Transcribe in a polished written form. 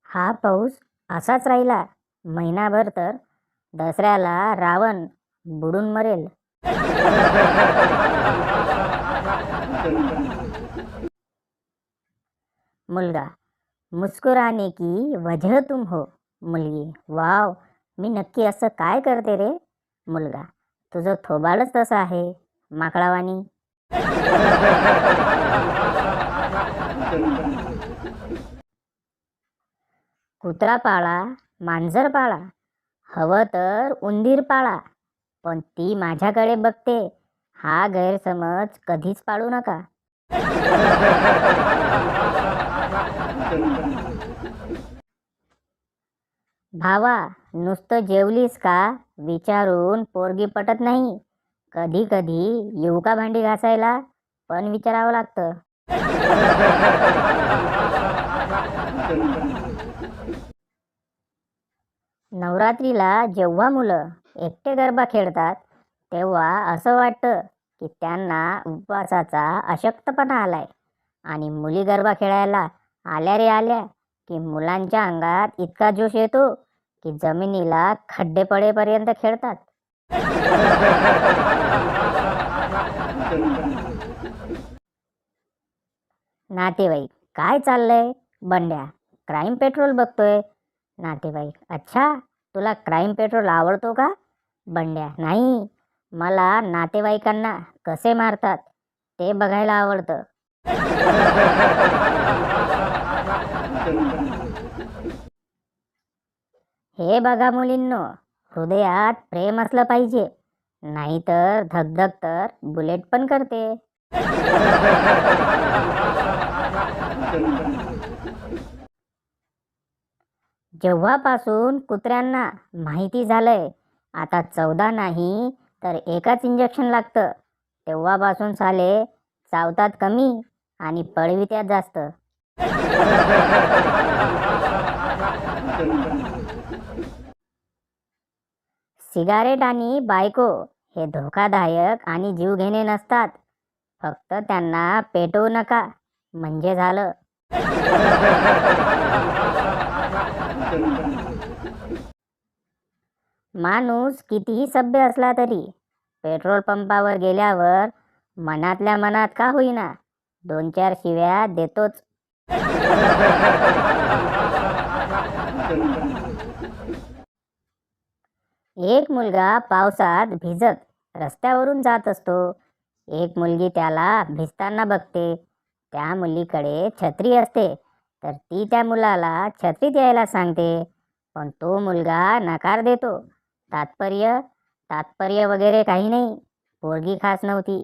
हा पाऊस असाच राहिला महिनाभर तर दसऱ्याला रावण बुडून मरेल. मुलगा, मुस्कुराने की वजह तुम हो. मुलगी, वाव, मी नक्की असं काय करते रे. मुलगा, तुझं थोबाडच तसं आहे, माकडावानी. कुत्रा पाळा, मांजर पाळा, हवं तर उंदीर पाळा, पण ती माझ्याकडे बघते हा गैरसमज कधीच पाळू नका. भावा, नुसतं जेवलीस का विचारून पोरगी पटत नाही. कधी कधी येऊ का भांडी घासायला पण विचारावं लागतं. नवरात्रीला जेव्हा मुलं एकटे गरबा खेळतात तेव्हा असं वाटतं की त्यांना उपवासाचा अशक्तपणा आलाय. आणि मुली गरबा खेळायला आल्या रे आल्या की मुलांच्या अंगात इतका जोश येतो की जमिनीला खड्डे पडेपर्यंत खेळतात. नातेवाईक, काय चाललंय. बंड्या, क्राईम पेट्रोल बघतोय. नातेवाईक, अच्छा, तुला क्राईम पेट्रोल आवडतो का. बंड्या, नाही, मला नातेवाईकांना कसे मारतात ते बघायला आवडतं. हे बघा मुलींनो, हृदयात प्रेम असलं पाहिजे, नाहीतर धगधग तर बुलेट पण करते. जेव्हापासून कुत्र्यांना माहिती झालंय आता 14 नाही तर एकाच इंजेक्शन लागतं, तेव्हापासून साले चावतात कमी आणि पळवित्यात जास्त. सिगारेट आणि बायको हे धोकादायक आणि जीवघेणे नसतात, फक्त त्यांना पेटवू नका म्हणजे झालं. माणूस कितीही सभ्य असला तरी पेट्रोल पंपावर गेल्यावर मनातल्या मनात का होईना 2-4 शिव्या देतोच. एक मुलगा पावसात भिजत रस्त्यावरून जात असतो. एक मुलगी त्याला भिजताना बघते. त्या मुलीकडे छत्री असते तर ती त्या मुलाला छत्रीत यायला सांगते, पण तो मुलगा नकार देतो. तात्पर्य तात्पर्य वगैरे काही नाही, पोरगी खास नव्हती.